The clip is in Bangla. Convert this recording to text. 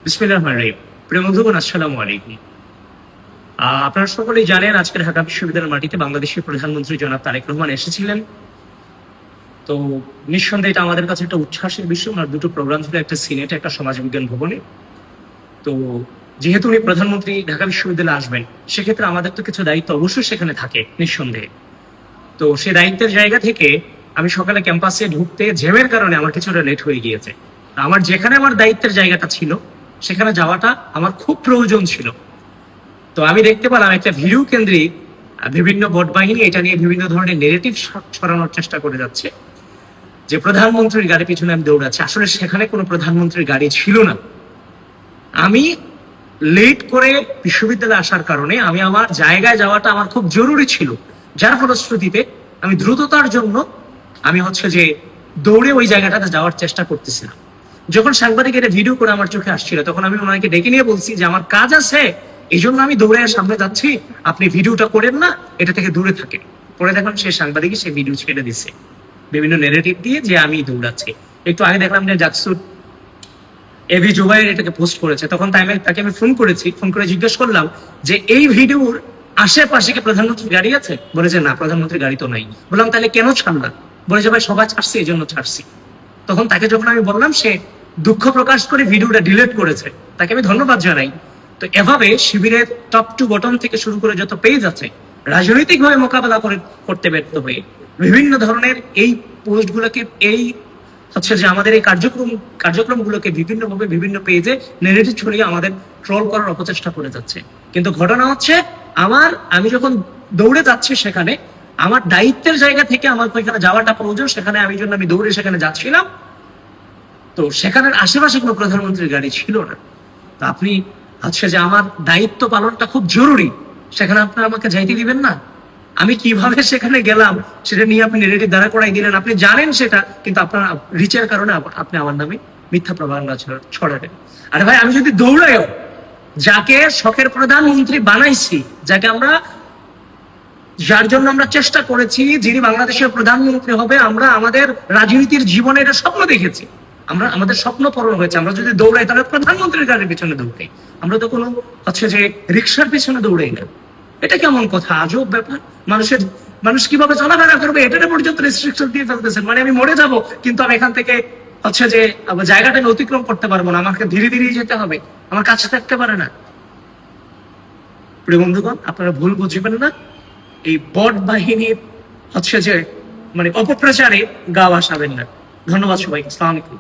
বিসমিল্লাহির রহমানির রহিম। প্রিয় বন্ধুগণ, আসসালামু আলাইকুম। আপনারা সকলেই জানেন আজকে ঢাকা বিশ্ববিদ্যালয়ের মাটিতে বাংলাদেশের প্রধানমন্ত্রী জনাব তারেক রহমান এসেছিলেন। তো নিঃসন্দেহে এটা আমাদের কাছে একটা উচ্ছ্বাসের বিষয়। আমার দুটো প্রোগ্রাম ছিল, একটা সিনেটে, একটা সমাজবিজ্ঞান ভবনে। তো যেহেতু উনি প্রধানমন্ত্রী ঢাকা বিশ্ববিদ্যালয়ে আসবেন, সেক্ষেত্রে আমাদের তো কিছু দায়িত্ব অবশ্যই সেখানে থাকে নিঃসন্দেহে। তো সেই দায়িত্বের জায়গা থেকে আমি সকালে ক্যাম্পাসে ঢুকতে জ্যামের কারণে আমার কিছুটা লেট হয়ে গিয়েছে। আমার যেখানে আমার দায়িত্বের জায়গাটা ছিল সেখানে যাওয়াটা আমার খুব প্রয়োজন ছিল। তো আমি দেখতে পেলাম একটা ভিডিও কেন্দ্রিক বিভিন্ন ভোট বাহিনী এটা নিয়ে বিভিন্ন ধরনের নেগেটিভ ছড়ানোর চেষ্টা করে যাচ্ছে যে প্রধানমন্ত্রীর গাড়ি পিছনে আমি দৌড়াচ্ছি। আসলে সেখানে কোনো প্রধানমন্ত্রীর গাড়ি ছিল না। আমি লেট করে বিশ্ববিদ্যালয়ে আসার কারণে আমি আমার জায়গায় যাওয়াটা আমার খুব জরুরি ছিল, যার ফলশ্রুতিতে আমি দ্রুততার জন্য আমি যে দৌড়ে ওই জায়গাটাতে যাওয়ার চেষ্টা করতেছিলাম। যখন সাংবাদিক এটা ভিডিও করে আমার চোখে আসছিল, তখন আমি ওনাকে ডেকে নিয়ে বলছি যে আমার কাজ আছে, এই জন্য আমি দৌড়ে সামনে যাচ্ছি, আপনি ভিডিওটা করেন না, এটা থেকে দূরে থাকেন। পরে দেখলাম সেই সাংবাদিকই সেই ভিডিও ছেড়ে দিচ্ছে বিভিন্ন নেগেটিভ দিয়ে যে আমি দৌড়াচ্ছি। একটু আগে দেখলাম যে জাকসুর এবি জুবাইর এটাকে পোস্ট করেছে, তখন তাকে আমি ফোন করেছি। ফোন করে জিজ্ঞেস করলাম যে এই ভিডিওর আশেপাশে কি প্রধানমন্ত্রীর গাড়ি আছে? বলেছে না, প্রধানমন্ত্রীর গাড়ি তো নাই। বললাম তাহলে কেন ছাড়লাম? বলেছে ভাই সবাই ছাড়ছে, এই জন্য ছাড়ছি। তখন তাকে যখন আমি বললাম, সে দুঃখ প্রকাশ করে ভিডিওটা ডিলিট করেছে। তাকে আমি ধন্যবাদ জানাই। তো এভাবে শিবিরের টপ টু বটম থেকে শুরু করে যত পেজ আছে, রাজনৈতিক ভাবে মোকাবেলা করতে ব্যর্থ হয়ে বিভিন্ন ধরনের এই পোস্টগুলোকে যে আমাদের এই কার্যক্রমগুলোকে বিভিন্নভাবে বিভিন্ন পেজে নেগেটিভ ছড়িয়ে আমাদের ট্রল করার অপচেষ্টা করে যাচ্ছে। কিন্তু ঘটনা হচ্ছে আমি যখন দৌড়ে যাচ্ছি, সেখানে আমার দায়িত্বের জায়গা থেকে আমার ওইখানে যাওয়াটা প্রয়োজন, সেখানে আমি দৌড়ে সেখানে যাচ্ছিলাম। তো সেখানের আশেপাশে কোনো প্রধানমন্ত্রীর গাড়ি ছিল না। তো আপনি যে আমার দায়িত্ব পালনটা খুব জরুরি, সেখানে আপনারা আমাকে যাইতে দিবেন না? আমি কিভাবে সেখানে গেলাম সেটা নিয়ে আপনি নেগেটিভ দাঁড়া করাই দিলেন। আপনি জানেন সেটা, কিন্তু আপনার রিচের কারণে আপনি আমার নামে মিথ্যা প্রভাবনা ছড়াবেন। আরে ভাই, আমি যদি দৌড়াইও যাকে শখের প্রধানমন্ত্রী বানাইছি, যার জন্য আমরা চেষ্টা করেছি, যিনি বাংলাদেশের প্রধানমন্ত্রী হবে, আমরা আমাদের রাজনীতির জীবনে এটা স্বপ্ন দেখেছি, আমাদের স্বপ্ন পূরণ হয়েছে। আমরা যদি দৌড়াই তাহলে প্রধানমন্ত্রীর গাড়ির পিছনে দৌড়াই, আমরা তো কোনো যে রিক্সার পিছনে দৌড়াই না। এটা কেমন কথা? আজব ব্যাপার। মানুষ কিভাবে চলাফেরা করবে এটা পর্যন্ত রেস্ট্রিকশন দিয়ে ফেলতেছেন। মানে আমি মরে যাব, কিন্তু আমি এখান থেকে যে জায়গাটা আমি অতিক্রম করতে পারবো না, আমাকে ধীরে ধীরে যেতে হবে, আমার কাছে থাকতে পারে না। প্রিয় বন্ধুগণ, আপনারা ভুল বুঝবেন না। এই বট বাহিনীর যে অপপ্রচারে গা ভাসাবেন না। ধন্যবাদ সবাইকে। আসসালামু আলাইকুম।